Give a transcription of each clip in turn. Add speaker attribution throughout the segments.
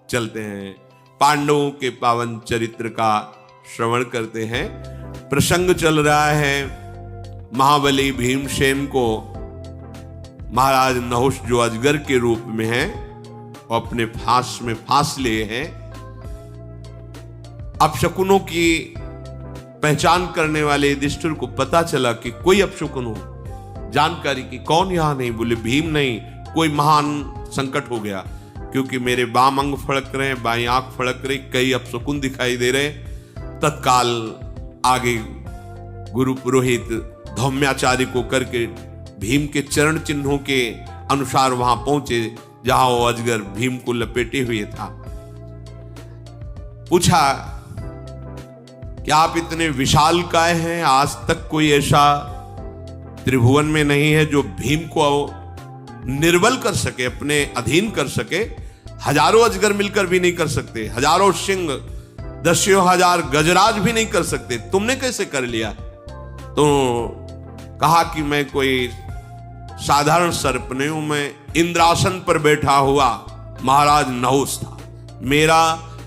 Speaker 1: चलते हैं, पांडवों के पावन चरित्र का श्रवण करते हैं। प्रसंग चल रहा है महाबली भीमसेन को महाराज नहुष जो अजगर के रूप में है और अपने फांस में फांस लिए हैं। अपशकुनों की पहचान करने वाले युधिष्ठिर को पता चला कि कोई अपशकुन हो, जानकारी की कौन यहां नहीं, बोले भीम नहीं, कोई महान संकट हो गया, क्योंकि मेरे बाम अंग फड़क रहे हैं, बाई आंख फड़क रही, कई अपशकुन दिखाई दे रहे। तत्काल आगे गुरु पुरोहित धौम्याचार्य को करके भीम के चरण चिन्हों के अनुसार वहां पहुंचे जहां वो अजगर भीम को लपेटे हुए था। पूछा कि आप इतने विशालकाय हैं, आज तक कोई ऐसा त्रिभुवन में नहीं है जो भीम को निर्बल कर सके, अपने अधीन कर सके। हजारों अजगर मिलकर भी नहीं कर सकते, हजारों सिंह, दसियों हजार गजराज भी नहीं कर सकते, तुमने कैसे कर लिया? तो कहा कि मैं कोई साधारण सर्प नहीं हूं, मैं इंद्रासन पर बैठा हुआ महाराज नहुष था। मेरा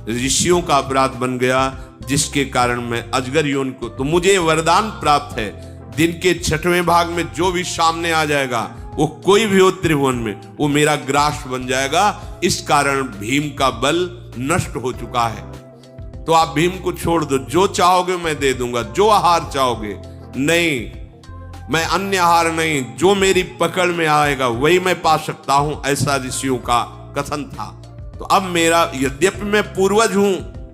Speaker 1: ऋषियों का अपराध बन गया, जिसके कारण मैं अजगर योनि को, तो मुझे वरदान प्राप्त है, दिन के 6वें भाग में जो भी सामने आ जाएगा, वो कोई भी हो त्रिभुवन में, वो मेरा ग्रास बन जाएगा। इस कारण भीम का बल नष्ट हो चुका है। तो आप भीम को छोड़ दो, जो चाहोगे मैं दे दूंगा, जो आहार चाहोगे। नहीं, मैं अन्य आहार नहीं, जो मेरी पकड़ में आएगा वही मैं पा सकता हूं, ऐसा ऋषियों का कथन था। तो अब मेरा, यद्यपि मैं पूर्वज हूं,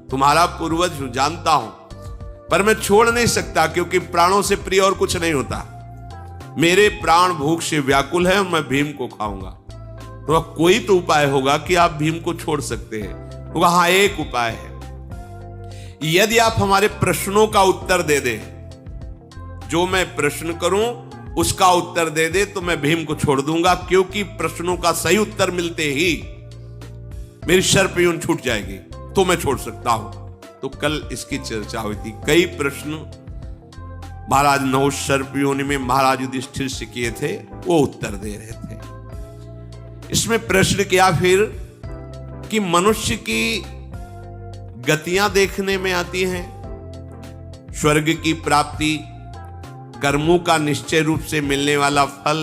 Speaker 1: तुम्हारा पूर्वज हूं, जानता हूं, पर मैं छोड़ नहीं सकता, क्योंकि प्राणों से प्रिय और कुछ नहीं होता। मेरे प्राण भूख से व्याकुल है और मैं भीम को खाऊंगा। तो कोई तो उपाय होगा कि आप भीम को छोड़ सकते हैं। तो हाँ, एक उपाय है, यदि आप हमारे प्रश्नों का उत्तर दे दे, जो मैं प्रश्न करूं उसका उत्तर दे दे, तो मैं भीम को छोड़ दूंगा, क्योंकि प्रश्नों का सही उत्तर मिलते ही मेरी सर्पयून छूट जाएगी, तो मैं छोड़ सकता हूं। तो कल इसकी चर्चा हुई थी, कई प्रश्न महाराज नहुष सर्पयोनि में महाराज युधिष्ठिर से किए थे, वो उत्तर दे रहे थे। इसमें प्रश्न किया फिर कि मनुष्य की गतियां देखने में आती हैं, स्वर्ग की प्राप्ति, कर्मों का निश्चय रूप से मिलने वाला फल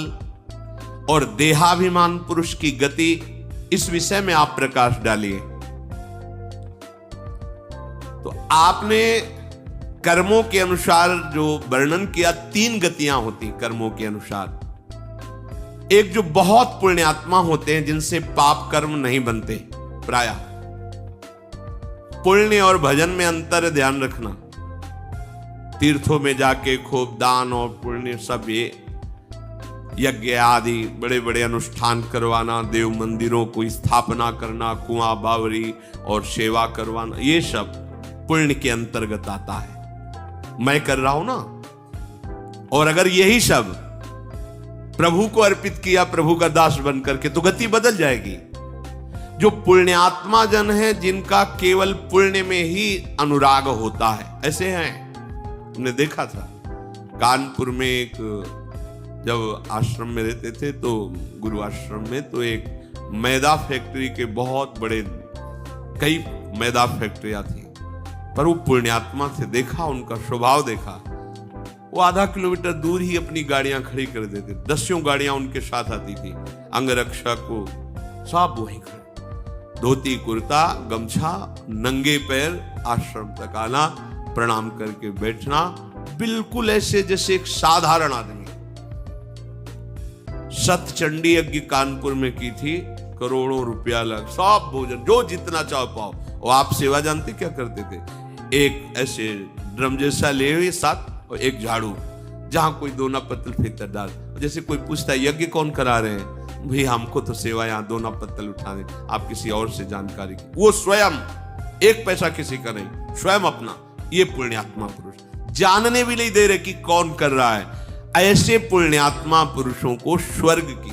Speaker 1: और देहाभिमान पुरुष की गति, इस विषय में आप प्रकाश डालिए। तो आपने कर्मों के अनुसार जो वर्णन किया, 3 गतियां होती कर्मों के अनुसार। एक जो बहुत पुण्यात्मा होते हैं, जिनसे पाप कर्म नहीं बनते, प्रायः पुण्य और भजन में अंतर, ध्यान रखना। तीर्थों में जाके खूब दान और पुण्य, सब ये यज्ञ आदि बड़े बड़े अनुष्ठान करवाना, देव मंदिरों को स्थापना करना, कुआं बावरी और सेवा करवाना, ये सब पुण्य के अंतर्गत आता है। मैं कर रहा हूं ना, और अगर यही सब प्रभु को अर्पित किया, प्रभु का दास बन करके, तो गति बदल जाएगी। जो पुण्यात्मा जन है, जिनका केवल पुण्य में ही अनुराग होता है, ऐसे हैं। हमने देखा था कानपुर में, एक जब आश्रम में रहते थे, तो गुरु आश्रम में, तो एक मैदा फैक्ट्री के बहुत बड़े, कई मैदा फैक्ट्रियां थी, पर वो पुण्यात्मा थे। देखा उनका स्वभाव, देखा वो आधा किलोमीटर दूर ही अपनी गाड़ियां खड़ी कर देते, 10 गाड़ियां उनके साथ आती थी, अंगरक्षक को सब वहीं खड़े, धोती कुर्ता गमछा, नंगे पैर आश्रम तक आना, प्रणाम करके बैठना, बिल्कुल ऐसे जैसे एक साधारण आदमी। सतचंडी यज्ञ कानपुर में की थी, करोड़ों रुपया लग, सब भोजन जो जितना चाहो पाओ। और आप सेवा जानते क्या करते थे? एक ऐसे ड्रम जैसा ले हुए साथ, और एक झाड़ू, जहां कोई दोना पत्तल भीतर डाल। जैसे कोई पूछता है यज्ञ कौन करा रहे हैं, भाई हमको तो सेवा यहाँ दोना पत्तल उठा दे, आप किसी और से जानकारी की। वो स्वयं, एक पैसा किसी का नहीं, स्वयं अपना। ये पुण्यात्मा पुरुष जानने भी नहीं दे रहे कि कौन कर रहा है। ऐसे पुण्यात्मा पुरुषों को स्वर्ग की,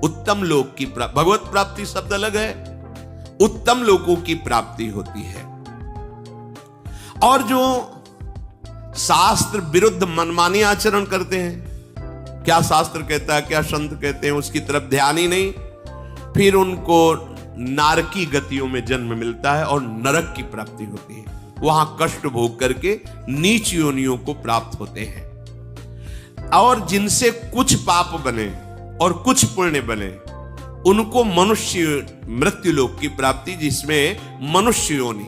Speaker 1: उत्तम लोक की प्राप्ति, भगवत प्राप्ति शब्द अलग है, उत्तम लोकों की प्राप्ति होती है। और जो शास्त्र विरुद्ध मनमानी आचरण करते हैं, क्या शास्त्र कहता है, क्या संत कहते हैं, उसकी तरफ ध्यान ही नहीं, फिर उनको नारकी गतियों में जन्म मिलता है और नरक की प्राप्ति होती है। वहां कष्ट भोग करके नीच योनियों को प्राप्त होते हैं। और जिनसे कुछ पाप बने और कुछ पुण्य बने उनको मनुष्य मृत्युलोक की प्राप्ति, जिसमें मनुष्य योनि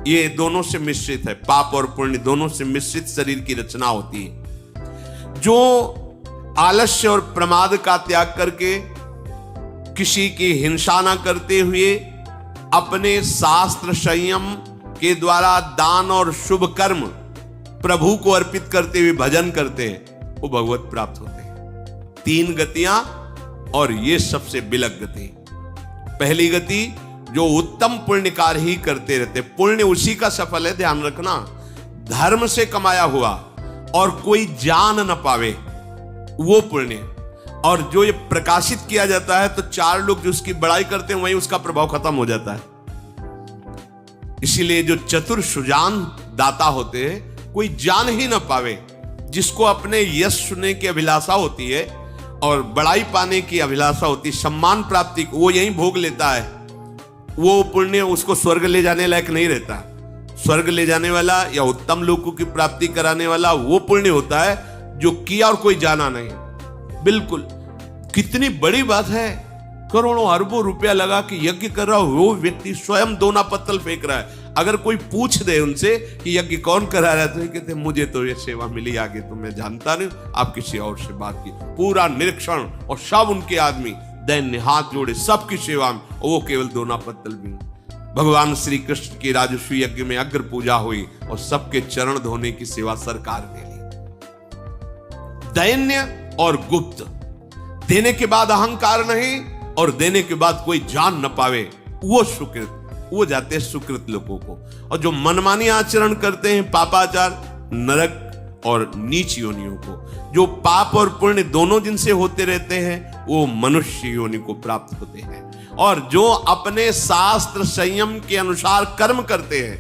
Speaker 1: ये दोनों से मिश्रित है, पाप और पुण्य दोनों से मिश्रित शरीर की रचना होती है। जो आलस्य और प्रमाद का त्याग करके किसी की हिंसा न करते हुए अपने शास्त्र संयम के द्वारा दान और शुभ कर्म प्रभु को अर्पित करते हुए भजन करते हैं, वो भगवत प्राप्त होते हैं। 3 गतियां और ये सबसे बिलक गति। पहली गति जो उत्तम पुण्य कार्य ही करते रहते, पुण्य उसी का सफल है, ध्यान रखना। धर्म से कमाया हुआ और कोई जान न पावे वो पुण्य, और जो ये प्रकाशित किया जाता है तो 4 लोग जो उसकी बड़ाई करते हैं वहीं उसका प्रभाव खत्म हो जाता है। इसीलिए जो चतुर सुजान दाता होते हैं, कोई जान ही न पावे, जिसको अपने यश सुनने की अभिलाषा होती है और बड़ाई पाने की अभिलाषा होती है, सम्मान प्राप्ति को, वो यहीं भोग लेता है। वो पुण्य उसको स्वर्ग ले जाने लायक नहीं रहता। स्वर्ग ले जाने वाला या उत्तम लोकों की प्राप्ति कराने वाला वो पुण्य होता है जो किया और कोई जाना नहीं। बिल्कुल, कितनी बड़ी बात है, करोड़ों अरबों रुपया लगा कि यज्ञ कर रहा हो, वो व्यक्ति स्वयं दोना पत्तल फेंक रहा है। अगर कोई पूछ दे उनसे कि यज्ञ कौन करा रहा है, तो कहते मुझे तो ये सेवा मिली, आगे तो मैं जानता नहीं, आप किसी और से बात की। पूरा निरीक्षण और सब उनके आदमी दैन्य हाथ जोड़े सबकी सेवा में, वो केवल दोना पत्तल भी। भगवान श्री कृष्ण की राजस्वी यज्ञ में अग्र पूजा हुई और सबके चरण धोने की सेवा सरकार ने ली। दैन्य और गुप्त, देने के बाद अहंकार नहीं और देने के बाद कोई जान न पावे, वो सुकृत, वो जाते हैं सुकृत लोगों को। और जो मनमानी आचरण करते हैं, पापाचार, नरक और नीच योनियों को, जो पाप और पुण्य दोनों जिनसे होते रहते हैं, वो मनुष्य योनि को प्राप्त होते हैं। और जो अपने शास्त्र संयम के अनुसार कर्म करते हैं,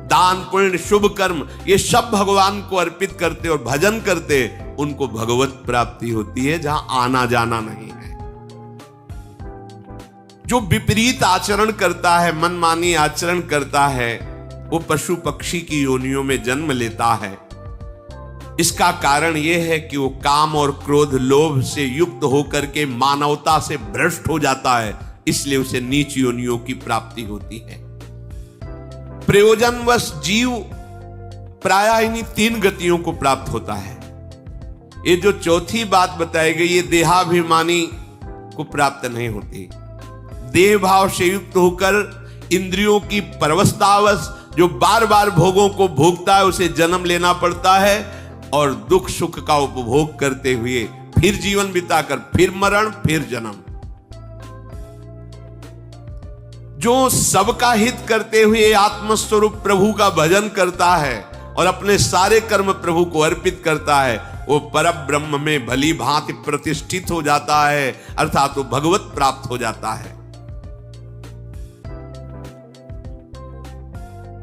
Speaker 1: दान पुण्य शुभ कर्म, ये सब भगवान को अर्पित करते और भजन करते, उनको भगवत प्राप्ति होती है, जहां आना जाना नहीं है। जो विपरीत आचरण करता है, मनमानी आचरण करता है, वो पशु पक्षी की योनियों में जन्म लेता है। इसका कारण यह है कि वो काम और क्रोध लोभ से युक्त होकर के मानवता से भ्रष्ट हो जाता है, इसलिए उसे नीच योनियों की प्राप्ति होती है। प्रयोजनवश जीव प्रायः इन्हीं 3 गतियों को प्राप्त होता है। ये जो चौथी बात बताई गई, ये देहाभिमानी को प्राप्त नहीं होती। देह भाव से युक्त होकर इंद्रियों की परवस्तावश जो बार बार भोगों को भोगता है, उसे जन्म लेना पड़ता है और दुख सुख का उपभोग करते हुए फिर जीवन बिताकर फिर मरण फिर जन्म। जो सबका हित करते हुए आत्मस्वरूप प्रभु का भजन करता है और अपने सारे कर्म प्रभु को अर्पित करता है, वो परम ब्रह्म में भली भांति प्रतिष्ठित हो जाता है, अर्थात वो भगवत प्राप्त हो जाता है।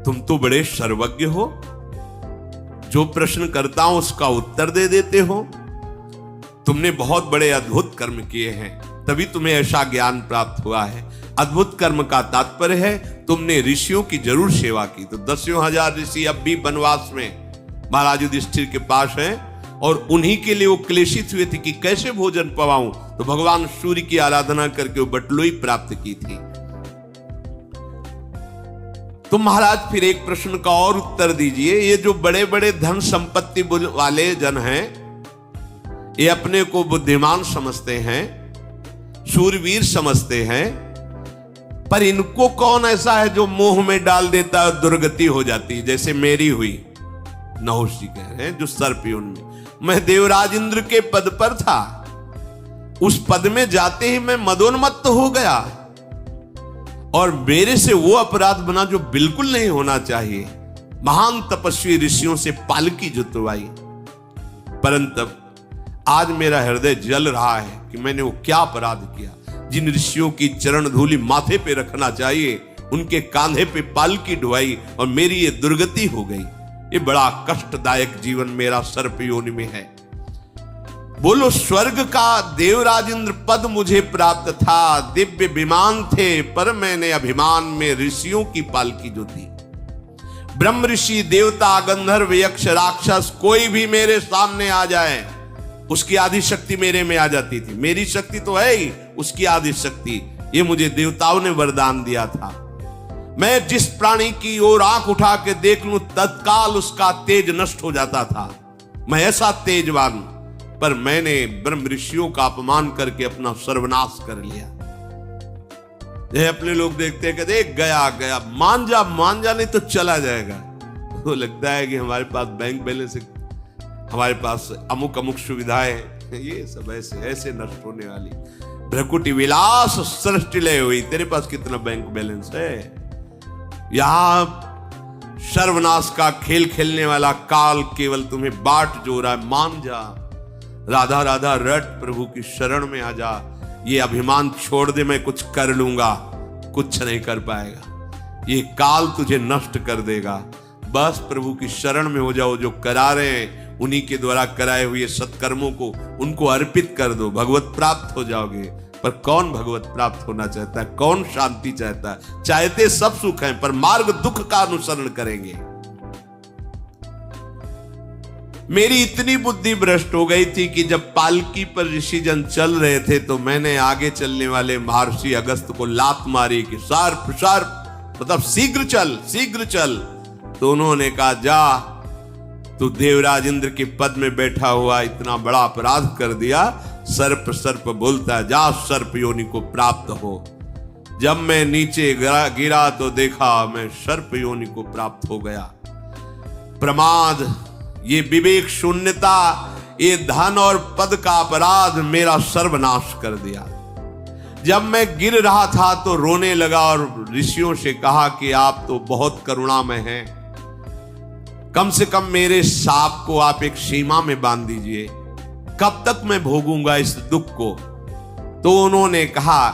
Speaker 1: तुम तो बड़े सर्वज्ञ हो, जो प्रश्न करता हूं उसका उत्तर दे देते हो। तुमने बहुत बड़े अद्भुत कर्म किए हैं, तभी तुम्हें ऐसा ज्ञान प्राप्त हुआ है। अद्भुत कर्म का तात्पर्य है तुमने ऋषियों की जरूर सेवा की। तो 10,000 ऋषि अब भी वनवास में महाराज युधिष्ठिर के पास हैं और उन्हीं के लिए वो क्लेशित हुए थे कि कैसे भोजन पवाऊं। तो भगवान सूर्य की आराधना करके वो बटलोई प्राप्त की थी। तो महाराज फिर एक प्रश्न का और उत्तर दीजिए। ये जो बड़े बड़े धन संपत्ति वाले जन हैं, ये अपने को बुद्धिमान समझते हैं, शूरवीर समझते हैं, पर इनको कौन ऐसा है जो मोह में डाल देता है, दुर्गति हो जाती है, जैसे मेरी हुई। नहुष जी कह रहे हैं जो सर्पयोन में, मैं देवराज इंद्र के पद पर था, उस पद में जाते ही मैं मदोन्मत्त हो गया और मेरे से वो अपराध बना जो बिल्कुल नहीं होना चाहिए। महान तपस्वी ऋषियों से पालकी जुतवाई, परंतु आज मेरा हृदय जल रहा है कि मैंने वो क्या अपराध किया। जिन ऋषियों की चरण धूलि माथे पे रखना चाहिए, उनके कांधे पे पालकी ढुआई और मेरी ये दुर्गति हो गई। ये बड़ा कष्टदायक जीवन मेरा सर्प योनि में है। बोलो स्वर्ग का देवराज इंद्र पद मुझे प्राप्त था, दिव्य विमान थे, पर मैंने अभिमान में ऋषियों की पालकी जो थी। ब्रह्म ऋषि देवता गंधर्व यक्ष राक्षस कोई भी मेरे सामने आ जाए, उसकी आदि शक्ति मेरे में आ जाती थी। मेरी शक्ति तो है ही, उसकी आदि शक्ति, ये मुझे देवताओं ने वरदान दिया था। मैं जिस प्राणी की ओर आंख उठा के देख लूं तत्काल उसका तेज नष्ट हो जाता था। मैं ऐसा तेजवान, पर मैंने ब्रह्म ऋषियों का अपमान करके अपना सर्वनाश कर लिया। ये अपने लोग देखते हैं, कहते गया गया, मान जा नहीं तो चला जाएगा। तो लगता है कि हमारे पास बैंक बैलेंस, हमारे पास अमुक अमुक सुविधाएं, ये सब ऐसे ऐसे नष्ट होने वाली। भ्रकुटी विलास सृष्टि लय हुई, तेरे पास कितना बैंक बैलेंस है? यहां सर्वनाश का खेल खेलने वाला काल केवल तुम्हें बाट जो रहा है। मान जा, राधा राधा रट, प्रभु की शरण में आ जा। ये अभिमान छोड़ दे, मैं कुछ कर लूंगा, कुछ नहीं कर पाएगा। ये काल तुझे नष्ट कर देगा। बस प्रभु की शरण में हो जाओ। जो करा रहे हैं उन्हीं के द्वारा कराए हुए सत्कर्मों को उनको अर्पित कर दो, भगवत प्राप्त हो जाओगे। पर कौन भगवत प्राप्त होना चाहता है? कौन शांति चाहता है? चाहते सब सुख हैं, पर मार्ग दुख का अनुसरण करेंगे। मेरी इतनी बुद्धि भ्रष्ट हो गई थी कि जब पालकी पर ऋषिजन चल रहे थे तो मैंने आगे चलने वाले महर्षि अगस्त को लात मारी कि सर्प सर्प, मतलब शीघ्र चल। तो उन्होंने कहा, जा, तू देवराज इंद्र के पद में बैठा हुआ इतना बड़ा अपराध कर दिया। सर्प सर्प बोलता है, जा सर्प योनि को प्राप्त हो। जब मैं नीचे गिरा तो देखा मैं सर्प योनि को प्राप्त हो गया। प्रमाद, ये विवेक शून्यता, ये धन और पद का अपराध मेरा सर्वनाश कर दिया। जब मैं गिर रहा था तो रोने लगा और ऋषियों से कहा कि आप तो बहुत करुणामय हैं, कम से कम मेरे साप को आप एक सीमा में बांध दीजिए, कब तक मैं भोगूंगा इस दुख को। तो उन्होंने कहा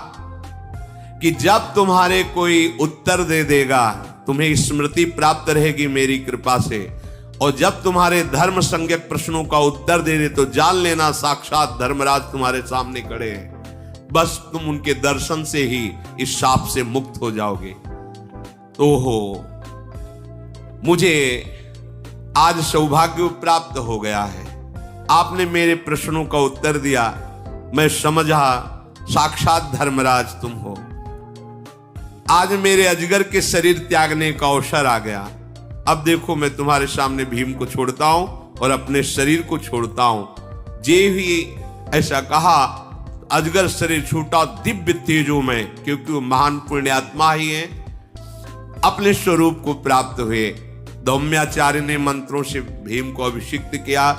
Speaker 1: कि जब तुम्हारे कोई उत्तर दे देगा, तुम्हें स्मृति प्राप्त रहेगी मेरी कृपा से, और जब तुम्हारे धर्म संज्ञक प्रश्नों का उत्तर दे दे तो जान लेना साक्षात धर्मराज तुम्हारे सामने खड़े हैं। बस तुम उनके दर्शन से ही इस शाप से मुक्त हो जाओगे। तो मुझे आज सौभाग्य प्राप्त हो गया है। आपने मेरे प्रश्नों का उत्तर दिया, मैं समझा साक्षात धर्मराज तुम हो। आज मेरे अजगर के शरीर त्यागने का अवसर आ गया। अब देखो मैं तुम्हारे सामने भीम को छोड़ता हूं और अपने शरीर को छोड़ता हूं। जे ही ऐसा कहा, अजगर शरीर छूटा दिव्य तेजों में, क्योंकि वो महान पुण्यात्मा ही है, अपने स्वरूप को प्राप्त हुए। धौम्याचार्य ने मंत्रों से भीम को अभिषिक्त किया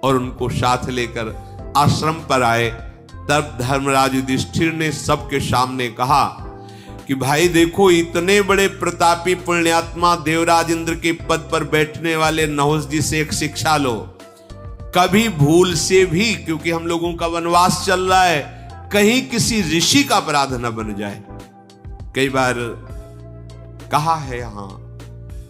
Speaker 1: और उनको साथ लेकर आश्रम पर आए। तब धर्मराज युधिष्ठिर ने सबके सामने कहा कि भाई देखो, इतने बड़े प्रतापी पुण्यात्मा देवराज इंद्र के पद पर बैठने वाले नहुष जी से एक शिक्षा लो। कभी भूल से भी, क्योंकि हम लोगों का वनवास चल रहा है, कहीं किसी ऋषि का अपराध न बन जाए। कई बार कहा है यहां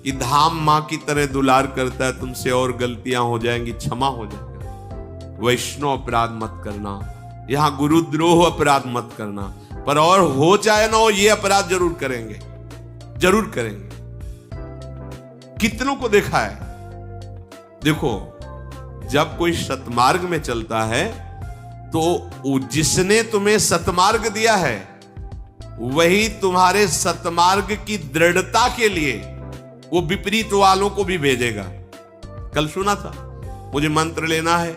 Speaker 1: कि धाम मां की तरह दुलार करता है, तुमसे और गलतियां हो जाएंगी, क्षमा हो जाएगा। वैष्णव अपराध मत करना, यहां गुरुद्रोह अपराध मत करना, पर और हो चाहे ना हो ये अपराध जरूर करेंगे, जरूर करेंगे। कितनों को देखा है, देखो जब कोई सतमार्ग में चलता है तो जिसने तुम्हें सतमार्ग दिया है वही तुम्हारे सतमार्ग की दृढ़ता के लिए वो विपरीत वालों को भी भेजेगा। कल सुना था, मुझे मंत्र लेना है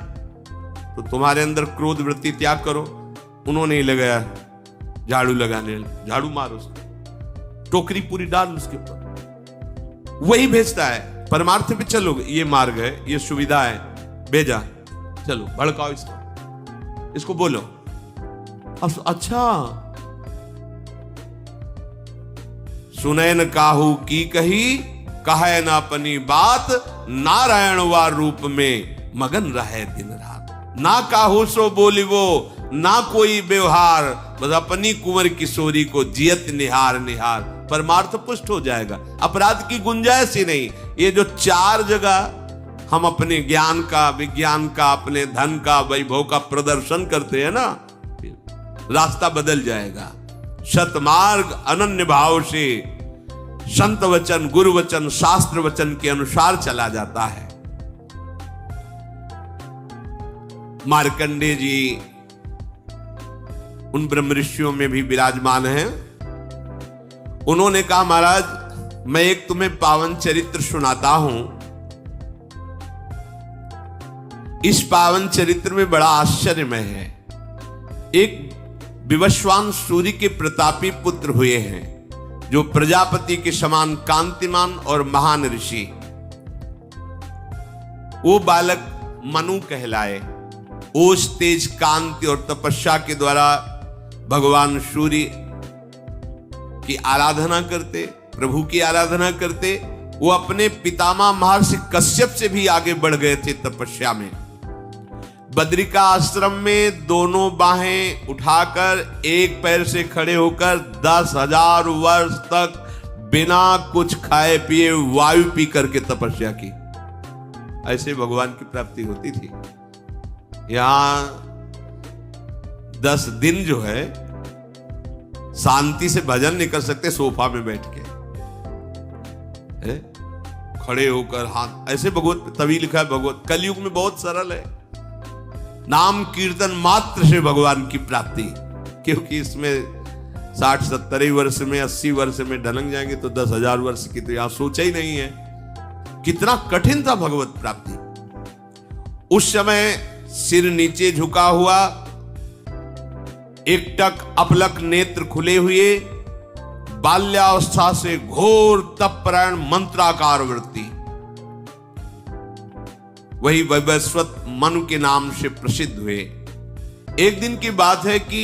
Speaker 1: तो तुम्हारे अंदर क्रोध वृत्ति त्याग करो। उन्होंने ही लगाया झाड़ू लगाने, झाड़ू मार उसको, टोकरी पूरी डाल उसके ऊपर, वही भेजता है। परमार्थ पे चलो, ये मार्ग है, ये सुविधा है, भेजा, चलो भड़काओ इसको बोलो। अब अच्छा, सुने न काहू की कही, कहे न अपनी बात, नारायण वा रूप में मगन रहे दिन रात। ना काहू सो बोली वो, ना कोई व्यवहार, बस अपनी कुंवर किशोरी को जियत निहार निहार। परमार्थ पुष्ट हो जाएगा, अपराध की गुंजाइश ही नहीं। ये जो चार जगह हम अपने ज्ञान का, विज्ञान का, अपने धन का, वैभव का प्रदर्शन करते हैं ना, रास्ता बदल जाएगा। सतमार्ग अनन्य भाव से संत वचन, गुरु वचन, शास्त्र वचन के अनुसार चला जाता है। मार्कंडेय जी उन ब्रह्म ऋषियों में भी विराजमान हैं। उन्होंने कहा, महाराज मैं एक तुम्हें पावन चरित्र सुनाता हूं। इस पावन चरित्र में बड़ा आश्चर्यमय है। एक विवस्वान सूर्य के प्रतापी पुत्र हुए हैं, जो प्रजापति के समान कांतिमान और महान ऋषि। वो बालक मनु कहलाए। ओज, तेज, कांति और तपस्या के द्वारा भगवान सूर्य की आराधना करते, प्रभु की आराधना करते। वो अपने पितामह महर्षि कश्यप से भी आगे बढ़ गए थे तपस्या में। बद्रिका आश्रम में दोनों बाहें उठाकर एक पैर से खड़े होकर 10,000 वर्ष तक बिना कुछ खाए पिए वायु पी करके तपस्या की। ऐसे भगवान की प्राप्ति होती थी। यहां 10 दिन जो है शांति से भजन नहीं कर सकते, सोफा में बैठ के खड़े होकर हाथ ऐसे। भगवत तभी लिखा है, भगवत कलयुग में बहुत सरल है, नाम कीर्तन मात्र से भगवान की प्राप्ति। क्योंकि इसमें 60-70 वर्ष में, 80 वर्ष में ढलक जाएंगे तो 10,000 वर्ष की तो यहां सोचा ही नहीं है। कितना कठिन था भगवत प्राप्ति। उस समय सिर नीचे झुका हुआ, एकटक अपलक नेत्र खुले हुए, बाल्यावस्था से घोर तपपरायण मंत्राकार वृत्ति, वही वैवस्वत मनु के नाम से प्रसिद्ध हुए। एक दिन की बात है कि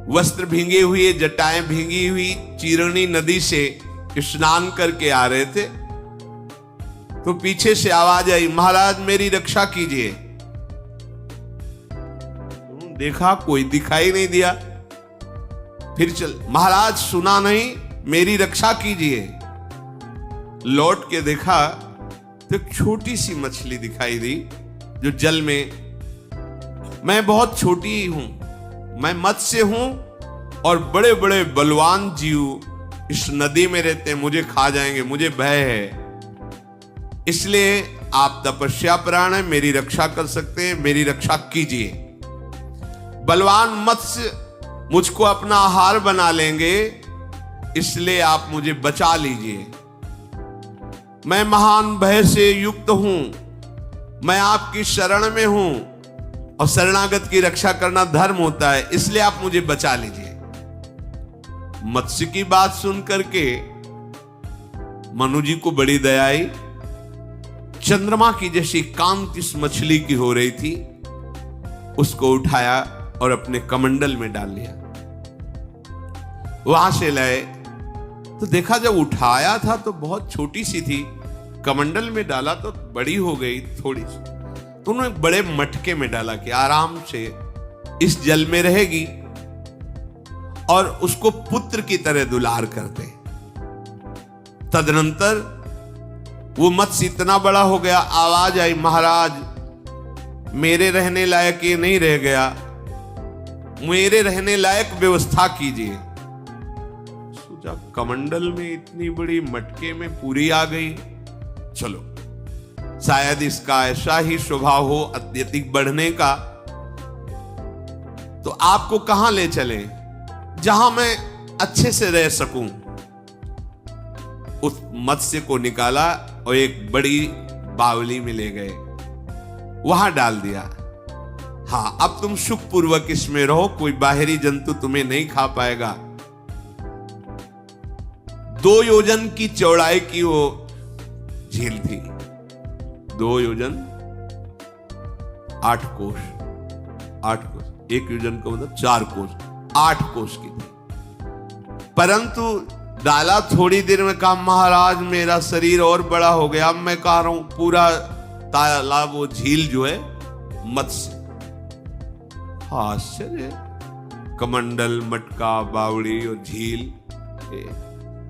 Speaker 1: वस्त्र भींगे हुए, जटाएं भींगी हुई, चीरणी नदी से स्नान करके आ रहे थे तो पीछे से आवाज आई, महाराज मेरी रक्षा कीजिए। देखा कोई दिखाई नहीं दिया। फिर चल, महाराज सुना नहीं, मेरी रक्षा कीजिए। लौट के देखा तो एक छोटी सी मछली दिखाई दी जो जल में, मैं बहुत छोटी हूं, मैं मत्स्य हूं और बड़े बड़े बलवान जीव इस नदी में रहते हैं, मुझे खा जाएंगे, मुझे भय है। इसलिए आप तपस्या प्राण है, मेरी रक्षा कर सकते हैं, मेरी रक्षा कीजिए। बलवान मत्स्य मुझको अपना आहार बना लेंगे, इसलिए आप मुझे बचा लीजिए। मैं महान भय से युक्त हूं, मैं आपकी शरण में हूं और शरणागत की रक्षा करना धर्म होता है, इसलिए आप मुझे बचा लीजिए। मत्स्य की बात सुन करके मनु जी को बड़ी दया आई। चंद्रमा की जैसी कांति इस मछली की हो रही थी, उसको उठाया और अपने कमंडल में डाल लिया। वहां से लाए तो देखा जब उठाया था तो बहुत छोटी सी थी, कमंडल में डाला तो बड़ी हो गई थोड़ी सी। तो उन्होंने बड़े मटके में डाला कि आराम से इस जल में रहेगी और उसको पुत्र की तरह दुलार करते। तदनंतर वो मत्स्य इतना बड़ा हो गया, आवाज आई, महाराज मेरे रहने लायक ये नहीं रह गया, मेरे रहने लायक व्यवस्था कीजिए। सोचा कमंडल में इतनी बड़ी मटके में पूरी आ गई, चलो शायद इसका ऐसा ही स्वभाव हो अत्यधिक बढ़ने का, तो आपको कहां ले चले जहां मैं अच्छे से रह सकूं। उस मत्स्य को निकाला और एक बड़ी बावली में ले गए, वहां डाल दिया। हाँ, अब तुम सुखपूर्वक इसमें रहो, कोई बाहरी जंतु तुम्हें नहीं खा पाएगा। 2 योजन की चौड़ाई की वो झील थी, 2 योजन 8 कोस, 8 कोस, 1 योजन का मतलब 4 कोस, 8 कोस की थी। परंतु डाला थोड़ी देर में, कहा महाराज मेरा शरीर और बड़ा हो गया, अब मैं कह रहा हूं पूरा तालाब, वो झील जो है मत्स्य। आश्चर्य, कमंडल, मटका, बावड़ी और झील,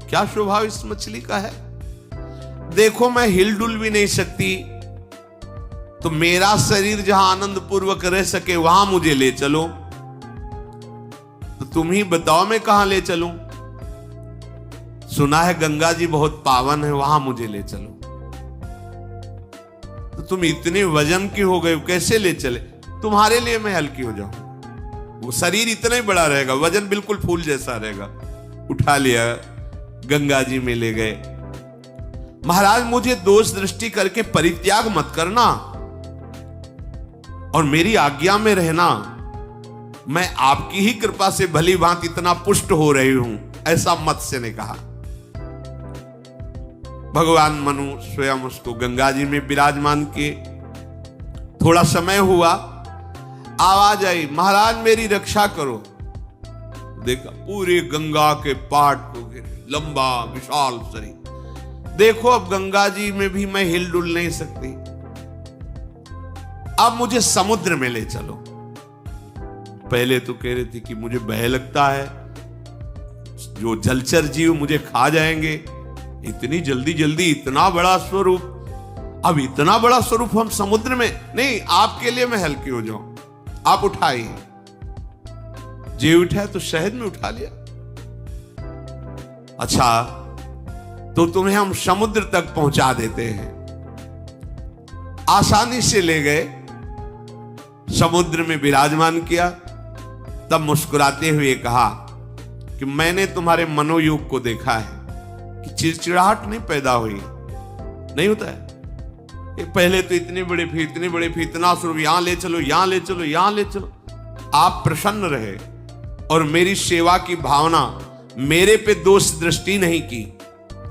Speaker 1: क्या स्वभाव इस मछली का है। देखो मैं हिलडुल भी नहीं सकती, तो मेरा शरीर जहां आनंद पूर्वक रह सके वहां मुझे ले चलो। तो तुम ही बताओ मैं कहां ले चलूं? सुना है गंगा जी बहुत पावन है, वहां मुझे ले चलो। तो तुम इतने वजन की हो गए, कैसे ले चले? तुम्हारे लिए मैं हल्की हो जाऊं। वो शरीर इतना ही बड़ा रहेगा, वजन बिल्कुल फूल जैसा रहेगा। उठा लिया, गंगा जी में ले गए। महाराज मुझे दोष दृष्टि करके परित्याग मत करना और मेरी आज्ञा में रहना। मैं आपकी ही कृपा से भली भांति इतना पुष्ट हो रही हूं, ऐसा मत्स्य ने कहा। भगवान मनु स्वयं उसको गंगा जी में विराजमान किए। थोड़ा समय हुआ, आवाज आई, महाराज मेरी रक्षा करो। देखा पूरे गंगा के पाट को गिरे, लंबा विशाल शरीर। देखो अब गंगा जी में भी मैं हिलडुल नहीं सकती, अब मुझे समुद्र में ले चलो। पहले तो कह रही थी कि मुझे भय लगता है, जो जलचर जीव मुझे खा जाएंगे। इतनी जल्दी जल्दी इतना बड़ा स्वरूप, अब इतना बड़ा स्वरूप हम समुद्र में नहीं, आपके लिए मैं हल्की हो जाऊं, आप उठाइए। जी उठा तो शहद में उठा लिया। अच्छा तो तुम्हें हम समुद्र तक पहुंचा देते हैं। आसानी से ले गए, समुद्र में विराजमान किया। तब मुस्कुराते हुए कहा कि मैंने तुम्हारे मनोयोग को देखा है कि चिड़चिड़ाहट नहीं पैदा हुई, नहीं होता है। पहले तो इतने बड़े फी इतना स्वरूप, यहां ले चलो, यहां ले चलो, यहां ले चलो। आप प्रसन्न रहे और मेरी सेवा की भावना, मेरे पे दोष दृष्टि नहीं की।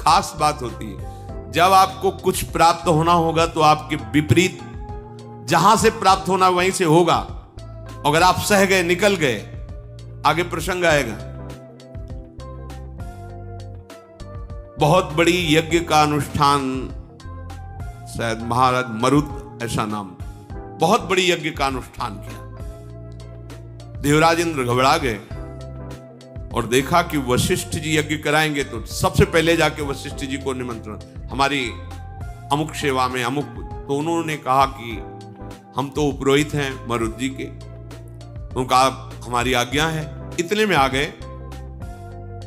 Speaker 1: खास बात होती है जब आपको कुछ प्राप्त होना होगा तो आपके विपरीत जहां से प्राप्त होना वहीं से होगा। अगर आप सह गए, निकल गए, आगे प्रसंग आएगा। बहुत बड़ी यज्ञ का अनुष्ठान, शायद महाराज मरुत ऐसा नाम, बहुत बड़ी यज्ञ का अनुष्ठान किया। देवराज इंद्र घबरा गए और देखा कि वशिष्ठ जी यज्ञ कराएंगे तो सबसे पहले जाके वशिष्ठ जी को निमंत्रण, हमारी अमुक सेवा में अमुक। तो उन्होंने कहा कि हम तो उपरोहित हैं मरुत जी के, उनका हमारी आज्ञा है। इतने में आ गए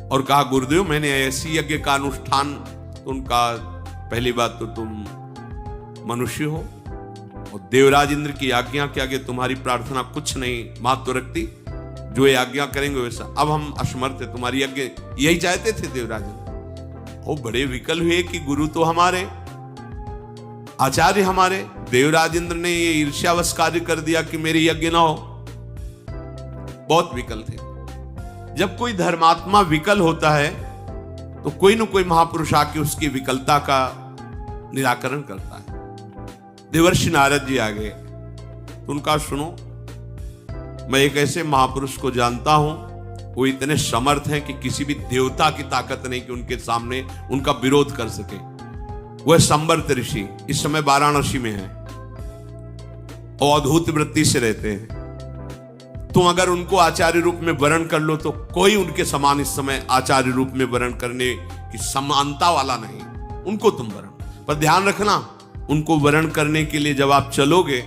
Speaker 1: और कहा गुरुदेव मैंने ऐसी यज्ञ का अनुष्ठान। तो उनका पहली बात तो तुम मनुष्य हो और देवराज इंद्र की आज्ञा के आगे तुम्हारी प्रार्थना कुछ नहीं महत्व रखती, जो ये आज्ञा करेंगे वैसा। अब हम असमर्थ है, तुम्हारी यज्ञ यही चाहते थे देवराज इंद्र। वो बड़े विकल हुए कि गुरु तो हमारे, आचार्य हमारे, देवराज इंद्र ने ये ईर्ष्यावश कार्य कर दिया कि मेरी यज्ञ ना हो। बहुत विकल थे। जब कोई धर्मात्मा विकल होता है तो कोई न कोई महापुरुष आके उसकी विकलता का निराकरण करता है। देवर्षि नारद जी आ गए तो उनका सुनो, मैं एक ऐसे महापुरुष को जानता हूं, वो इतने समर्थ हैं कि किसी भी देवता की ताकत नहीं कि उनके सामने उनका विरोध कर सके। वह संवर्त ऋषि इस समय वाराणसी में है और अद्भुत वृत्ति से रहते हैं। तुम अगर उनको आचार्य रूप में वर्ण कर लो तो कोई उनके समान इस समय आचार्य रूप में वर्ण करने की समानता वाला नहीं, उनको तुम वर्ण। पर ध्यान रखना, उनको वर्ण करने के लिए जब आप चलोगे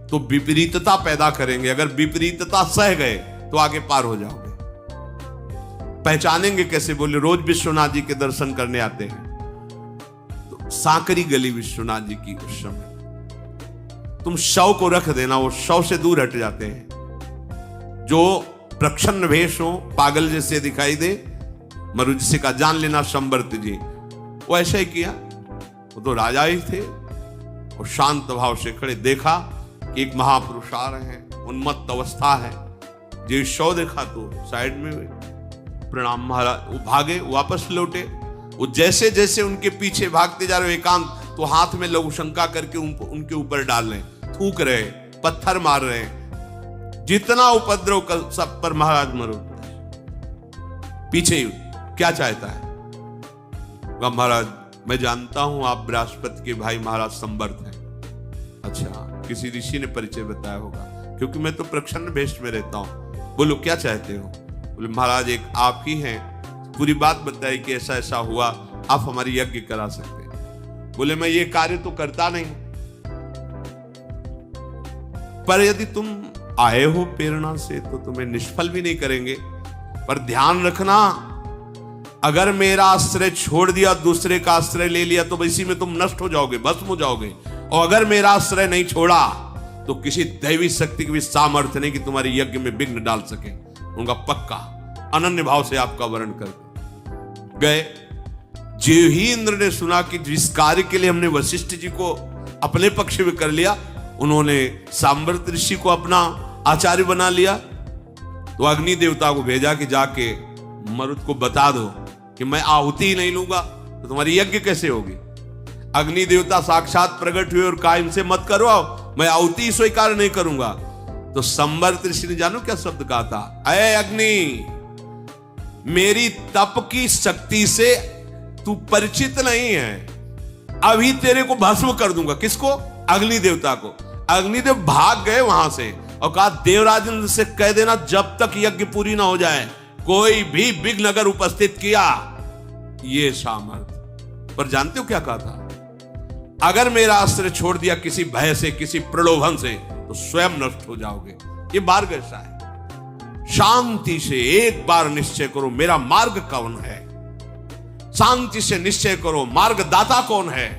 Speaker 1: तो विपरीतता पैदा करेंगे। अगर विपरीतता सह गए तो आगे पार हो जाओगे। पहचानेंगे कैसे? बोले रोज विश्वनाथ जी के दर्शन करने आते हैं तो सांकरी गली विश्वनाथ जी की, उस समय तुम शव को रख देना, वो शव से दूर हट जाते हैं। जो प्रच्छन्न भेष हो, पागल जैसे दिखाई दे, मरुज से का जान लेना संवर्त जी। वो ऐसा ही किया, वो तो राजा ही थे और शांत भाव से खड़े। देखा कि एक महापुरुष आ रहे हैं, उन्मत्त अवस्था है। जो शव देखा तो साइड में प्रणाम महाराज, वो भागे, वापस लौटे। वो जैसे जैसे उनके पीछे भागते जा रहे एकांत, तो हाथ में लघु शंका करके उनके ऊपर डाल रहे, थूक रहे, पत्थर मार रहे। जितना उपद्रव कर सब पर महाराज मरो पीछे ही। क्या चाहता है? महाराज मैं जानता हूं आप बृहस्पति के भाई महाराज संवर्त हैं। अच्छा, किसी ऋषि ने परिचय बताया होगा, क्योंकि मैं तो प्रच्छन्न भेष में रहता हूं। बोलो क्या चाहते हो? बोले महाराज एक आप ही हैं, पूरी बात बताई कि ऐसा ऐसा हुआ, आप हमारी यज्ञ करा सकते हैं। बोले मैं ये कार्य तो करता नहीं, पर यदि तुम आए हो प्रेरणा से तो तुम्हें निष्फल भी नहीं करेंगे। पर ध्यान रखना, अगर मेरा आश्रय छोड़ दिया, दूसरे का आश्रय ले लिया, तो इसी में तुम नष्ट हो जाओगे, भस्म हो जाओगे। और अगर मेरा आश्रय नहीं छोड़ा तो किसी दैवी शक्ति की भी सामर्थ्य नहीं कि तुम्हारे यज्ञ में विघ्न डाल सके। उनका पक्का अनन्य भाव से आपका वर्ण करके गए। जो ही इंद्र ने सुना कि जिस कार्य के लिए हमने वशिष्ठ जी को अपने पक्ष में कर लिया, उन्होंने सांबर्त ऋषि को अपना आचार्य बना लिया, तो अग्नि देवता को भेजा कि जाके मरुत को बता दो कि मैं आहुति ही नहीं लूंगा तो तुम्हारी यज्ञ कैसे होगी। अग्नि देवता साक्षात प्रकट हुए और कहा इनसे मत करवाओ, मैं आहुति स्वीकार नहीं करूंगा। तो संबर्त ऋषि ने जानो क्या शब्द कहा था, अय अग्नि, मेरी तप की शक्ति से तू परिचित नहीं है, अभी तेरे को भस्म कर दूंगा। किसको? अग्नि देवता को। अग्निदेव भाग गए वहां से और कहा देवराजेंद्र से कह देना जब तक यज्ञ पूरी ना हो जाए कोई भी विघ्न अगर उपस्थित किया ये सामर्थ। पर जानते हो क्या कहा था? अगर मेरा आश्रय छोड़ दिया किसी भय से, किसी प्रलोभन से, तो स्वयं नष्ट हो जाओगे। ये मार्ग ऐसा है। शांति से एक बार निश्चय करो मेरा मार्ग कौन है। शांति से निश्चय करो मार्गदाता कौन है,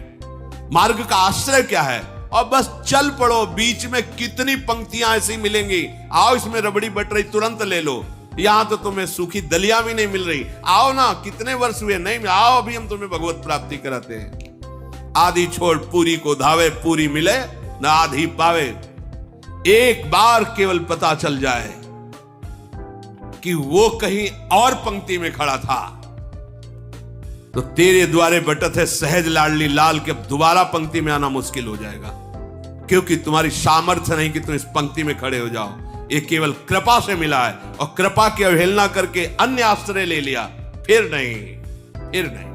Speaker 1: मार्ग का आश्रय क्या है, और बस चल पड़ो। बीच में कितनी पंक्तियां ऐसी मिलेंगी, आओ इसमें रबड़ी बट रही तुरंत ले लो, यहां तो तुम्हें सूखी दलिया भी नहीं मिल रही, आओ ना, कितने वर्ष हुए नहीं, आओ अभी हम तुम्हें भगवत प्राप्ति कराते हैं। आधी छोड़ पूरी को धावे, पूरी मिले न आधी पावे। एक बार केवल पता चल जाए कि वो कहीं और पंक्ति में खड़ा था, तो तेरे द्वारे बटत है सहज लाडली लाल के अब दोबारा पंक्ति में आना मुश्किल हो जाएगा, क्योंकि तुम्हारी सामर्थ्य नहीं कि तुम इस पंक्ति में खड़े हो जाओ। ये केवल कृपा से मिला है, और कृपा की अवहेलना करके अन्य आश्रय ले लिया, फिर नहीं, फिर नहीं।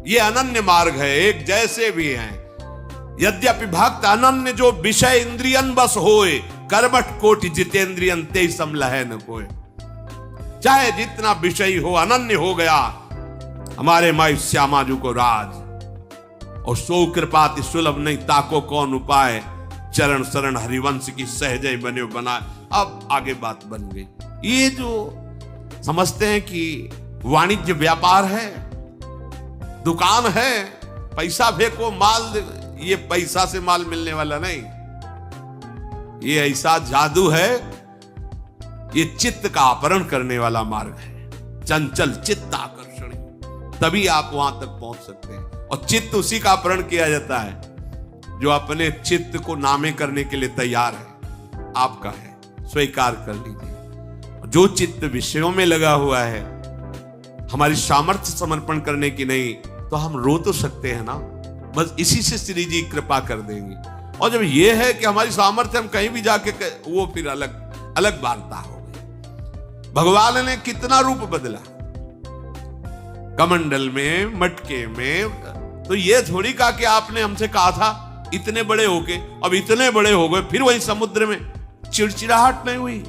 Speaker 1: ये अनन्य मार्ग है, एक जैसे भी हैं। यद्यपि भक्त अनन्य जो विषय इंद्रियन बस होए, करबट कोटि जितेंद्रियन ते समलह न कोय। चाहे जितना विषय हो, अनन्य हो गया हमारे माई श्यामा जी को राज, और सो कृपाति सुलभ नहीं ताको कौन उपाय, चरण शरण हरिवंश की सहजय बने बनाए। अब आगे बात बन गई। ये जो समझते हैं कि वाणिज्य व्यापार है, दुकान है, पैसा फेंको माल, ये पैसा से माल मिलने वाला नहीं। ये ऐसा जादू है, ये चित्त का अपहरण करने वाला मार्ग है। चंचल चित्त आकर्षण, तभी आप वहां तक पहुंच सकते हैं। और चित्त उसी का अपहरण किया जाता है जो अपने चित्त को नामे करने के लिए तैयार है। आपका है, स्वीकार कर लीजिए। जो चित्त विषयों में लगा हुआ है, हमारी सामर्थ्य समर्पण करने की नहीं, तो हम रो तो सकते हैं ना, बस इसी से श्री जी कृपा कर देंगे। और जब ये है कि हमारी सामर्थ्य हम कहीं भी जाके, वो फिर अलग अलग वार्ता हो गई। भगवान ने कितना रूप बदला, कमंडल में, मटके में। तो ये थोड़ी कहा कि आपने हमसे कहा था इतने बड़े होके, अब इतने बड़े हो गए, फिर वही समुद्र में। चिड़चिड़ाहट नहीं हुई,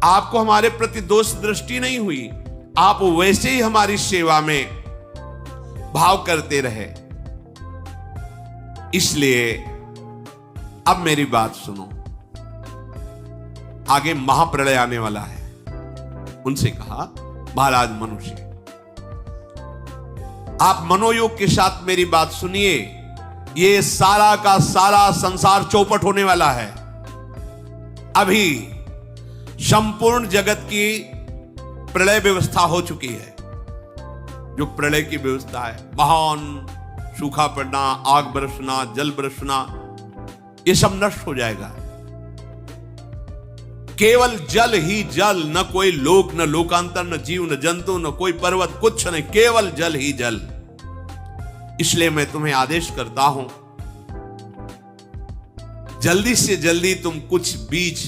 Speaker 1: आपको हमारे प्रति दोष दृष्टि नहीं हुई, आप वैसे ही हमारी सेवा में भाव करते रहे। इसलिए अब मेरी बात सुनो, आगे महाप्रलय आने वाला है। उनसे कहा महाराज मनुष्य, आप मनोयोग के साथ मेरी बात सुनिए। ये सारा का सारा संसार चौपट होने वाला है। अभी संपूर्ण जगत की प्रलय व्यवस्था हो चुकी है। जो प्रलय की व्यवस्था है, महान सूखा पड़ना, आग बरसना, जल बरसना, ये सब नष्ट हो जाएगा। केवल जल ही जल, न कोई लोक, न लोकांतर, न जीव, न जंतु, न कोई पर्वत, कुछ नहीं, केवल जल ही जल। इसलिए मैं तुम्हें आदेश करता हूं, जल्दी से जल्दी तुम कुछ बीज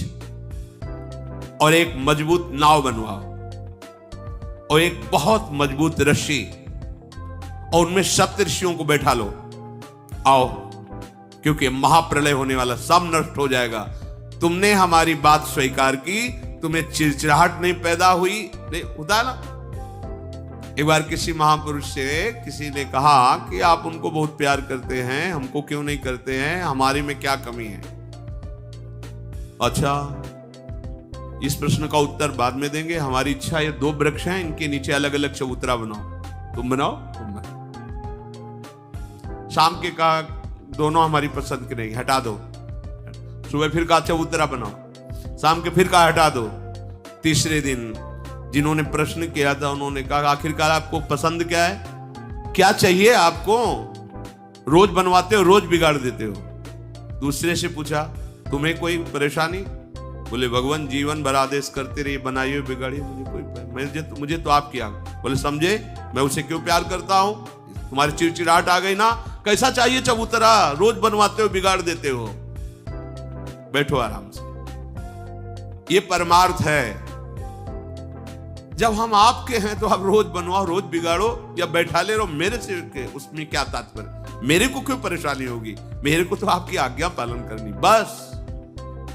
Speaker 1: और एक मजबूत नाव बनवाओ, और एक बहुत मजबूत रस्सी, और उनमें सप्तऋषियों को बैठा लो। आओ, क्योंकि महाप्रलय होने वाला, सब नष्ट हो जाएगा। तुमने हमारी बात स्वीकार की, तुम्हें चिड़चिड़ाहट नहीं पैदा हुई, नहीं होता ना। एक बार किसी महापुरुष से किसी ने कहा कि आप उनको बहुत प्यार करते हैं, हमको क्यों नहीं करते हैं, हमारी में क्या कमी है। अच्छा, इस प्रश्न का उत्तर बाद में देंगे। हमारी इच्छा, ये 2 वृक्ष हैं, इनके नीचे अलग अलग चबूतरा बनाओ। तुम बनाओ, तुम बनाओ। शाम के कहा दोनों हमारी पसंद के नहीं, हटा दो। सुबह फिर कहा चबूतरा बनाओ, शाम के फिर कहा हटा दो। तीसरे दिन जिन्होंने प्रश्न किया था उन्होंने कहा आखिरकार आपको पसंद क्या है, क्या चाहिए आपको? रोज बनवाते हो, रोज बिगाड़ देते हो। दूसरे से पूछा तुम्हें कोई परेशानी? बोले भगवान जीवन भर आदेश करते रहिए, बनाइए बिगाड़िए, मुझे तो आपकी आंख। बोले समझे मैं उसे क्यों प्यार करता हूं? तुम्हारी चिड़चिड़ाहट आ गई ना? कैसा चाहिए चबूतरा? रोज बनवाते हो, बिगाड़ देते हो। बैठो आराम से। ये परमार्थ है। जब हम आपके हैं तो आप रोज बनवाओ, रोज बिगाड़ो या बैठा ले रहो, मेरे से उसमें क्या तात्पर्य? मेरे को क्यों परेशानी होगी? मेरे को तो आपकी आज्ञा पालन करनी। बस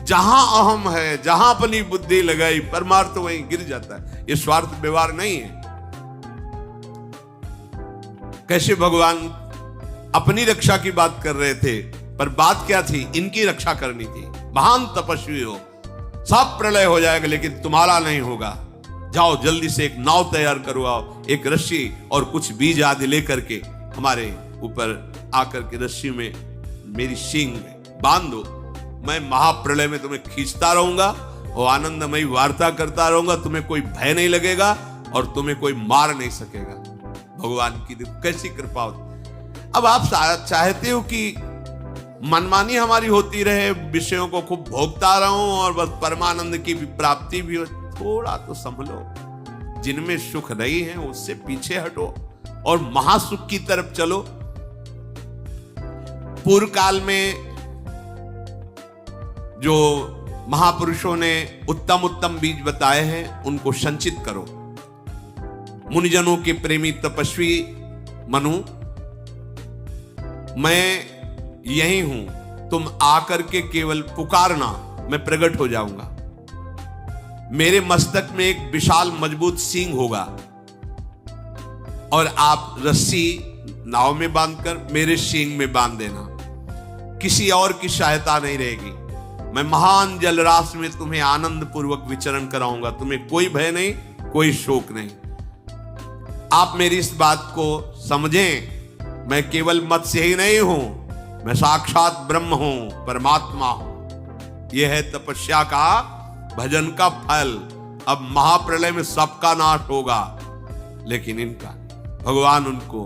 Speaker 1: जहां अहम है, जहां अपनी बुद्धि लगाई, परमार्थ तो वहीं गिर जाता है। ये स्वार्थ व्यवहार नहीं है। कैसे भगवान अपनी रक्षा की बात कर रहे थे, पर बात क्या थी? इनकी रक्षा करनी थी। महान तपस्वी हो, सब प्रलय हो जाएगा लेकिन तुम्हारा नहीं होगा। जाओ जल्दी से एक नाव तैयार करवाओ, एक रस्सी और कुछ बीज आदि लेकर के हमारे ऊपर आकर के रस्सी में मेरी सींग में बांध दो। मैं महाप्रलय में तुम्हें खींचता रहूंगा और आनंदमयी वार्ता करता रहूंगा। तुम्हें कोई भय नहीं लगेगा और तुम्हें कोई मार नहीं सकेगा। भगवान की कैसी कृपा होती। अब आप चाहते हो कि मनमानी हमारी होती रहे, विषयों को खूब भोगता रहूं और बस परमानंद की भी प्राप्ति भी हो। थोड़ा तो संभलो। जिनमें सुख नहीं है उससे पीछे हटो और महासुख की तरफ चलो। पूर्व काल में जो महापुरुषों ने उत्तम उत्तम बीज बताए हैं उनको संचित करो। मुनिजनों के प्रेमी तपस्वी मनु, मैं यही हूं, तुम आकर के केवल पुकारना, मैं प्रकट हो जाऊंगा। मेरे मस्तक में एक विशाल मजबूत सींग होगा और आप रस्सी नाव में बांधकर मेरे सींग में बांध देना। किसी और की सहायता नहीं रहेगी। मैं महान जलराशि में तुम्हें आनंद पूर्वक विचरण कराऊंगा। तुम्हें कोई भय नहीं, कोई शोक नहीं। आप मेरी इस बात को समझें। मैं केवल मत्स्य ही नहीं हूं, मैं साक्षात ब्रह्म हूं, परमात्मा हूं। यह है तपस्या का, भजन का फल। अब महाप्रलय में सबका नाश होगा लेकिन इनका। भगवान उनको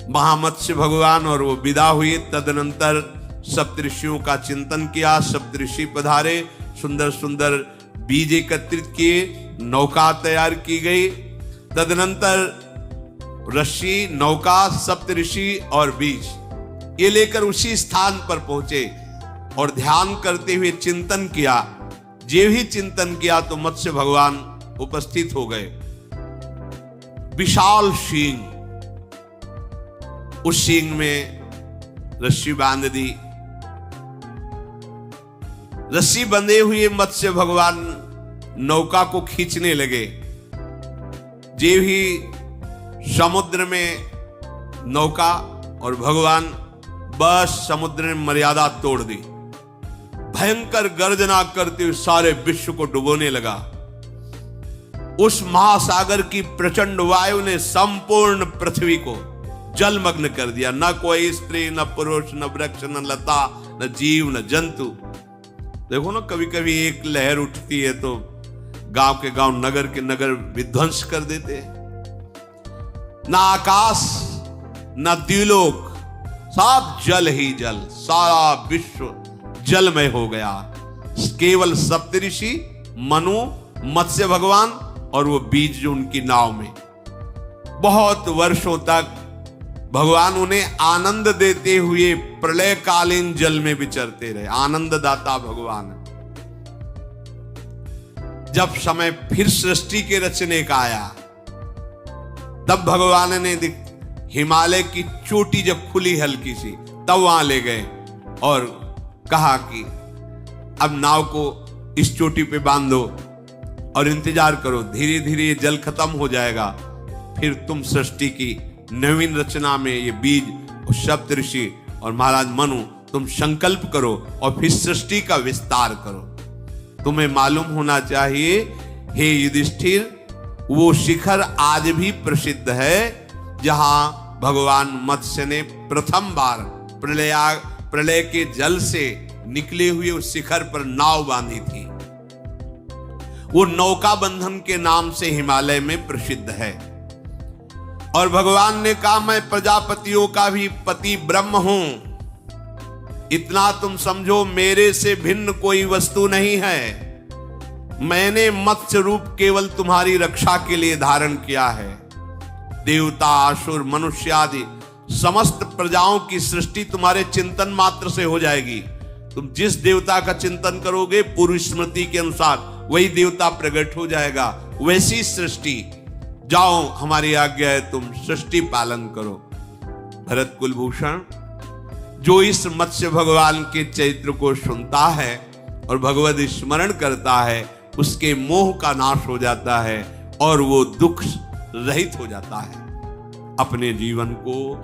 Speaker 1: महामत्स्य भगवान और वो विदा हुए। तदनंतर सप्तऋषियों का चिंतन किया। सप्तऋषि पधारे, सुंदर सुंदर बीज एकत्रित किए, नौका तैयार की गई। तदनंतर रस्सी, नौका, सप्तऋषि और बीज ये लेकर उसी स्थान पर पहुंचे और ध्यान करते हुए चिंतन किया। जे भी चिंतन किया तो मत्स्य भगवान उपस्थित हो गए। विशाल सींग, उस सींग में रस्सी बांध दी। रस्सी बंधे हुए मत्स्य भगवान नौका को खींचने लगे। जे भी समुद्र में नौका और भगवान बस समुद्र ने मर्यादा तोड़ दी। भयंकर गर्जना करते हुए सारे विश्व को डुबोने लगा। उस महासागर की प्रचंड वायु ने संपूर्ण पृथ्वी को जलमग्न कर दिया। न कोई स्त्री, न पुरुष, न वृक्ष, न लता, न जीव, न जंतु। देखो ना, कभी कभी एक लहर उठती है तो गांव के गांव, नगर के नगर विध्वंस कर देते हैं। ना आकाश, ना द्युलोक, सब जल ही जल। सारा विश्व जलमय हो गया। केवल सप्तऋषि, मनु, मत्स्य भगवान और वो बीज जो उनकी नाव में। बहुत वर्षों तक भगवान उन्हें आनंद देते हुए प्रलयकालीन जल में विचरते रहे। आनंददाता भगवान। जब समय फिर सृष्टि के रचने का आया तब भगवान ने हिमालय की चोटी जब खुली हल्की सी, तब वहां ले गए और कहा कि अब नाव को इस चोटी पे बांध दो और इंतजार करो, धीरे धीरे ये जल खत्म हो जाएगा। फिर तुम सृष्टि की नवीन रचना में ये बीज और सप्तऋषि और महाराज मनु तुम संकल्प करो और फिर सृष्टि का विस्तार करो। तुम्हें मालूम होना चाहिए हे युधिष्ठिर, वो शिखर आज भी प्रसिद्ध है जहां भगवान मत्स्य ने प्रथम बार प्रलय के जल से निकले हुए उस शिखर पर नाव बांधी थी। वो नौका बंधन के नाम से हिमालय में प्रसिद्ध है। और भगवान ने कहा मैं प्रजापतियों का भी पति ब्रह्म हूं। इतना तुम समझो, मेरे से भिन्न कोई वस्तु नहीं है। मैंने मत्स्य रूप केवल तुम्हारी रक्षा के लिए धारण किया है। देवता, असुर, मनुष्य आदि समस्त प्रजाओं की सृष्टि तुम्हारे चिंतन मात्र से हो जाएगी। तुम जिस देवता का चिंतन करोगे पूर्व स्मृति के अनुसार वही देवता प्रकट हो जाएगा। वैसी सृष्टि, जाओ हमारी आज्ञा है, तुम सृष्टि पालन करो। भरत कुलभूषण, जो इस मत्स्य भगवान के चरित्र को सुनता है और भगवत स्मरण करता है, उसके मोह का नाश हो जाता है और वो दुख रहित हो जाता है। अपने जीवन को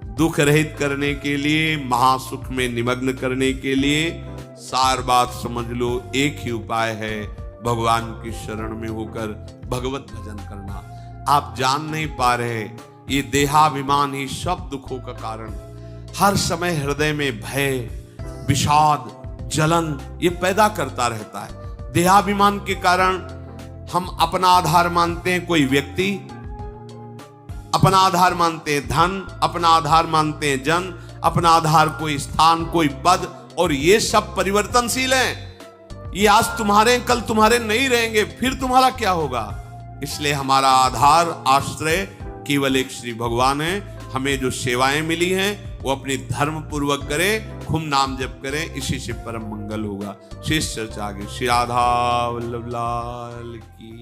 Speaker 1: दुख रहित करने के लिए, महासुख में निमग्न करने के लिए सार बात समझ लो, एक ही उपाय है, भगवान की शरण में होकर भगवत भजन करना। आप जान नहीं पा रहे, ये देहाभिमान ही सब दुखों का कारण। हर समय हृदय में भय, विषाद, जलन ये पैदा करता रहता है। देहाभिमान के कारण हम अपना आधार मानते हैं कोई व्यक्ति, अपना आधार मानते हैं धन, अपना आधार मानते हैं जन, अपना आधार कोई स्थान, कोई पद, और ये सब परिवर्तनशील हैं। ये आज तुम्हारे, कल तुम्हारे नहीं रहेंगे, फिर तुम्हारा क्या होगा। इसलिए हमारा आधार, आश्रय केवल एक श्री भगवान है। हमें जो सेवाएं मिली हैं वो अपनी धर्म पूर्वक करें, खूब नाम जप करें, इसी से परम मंगल होगा। शेष चर्चा आगे। श्री राधा वल्लभ लाल की।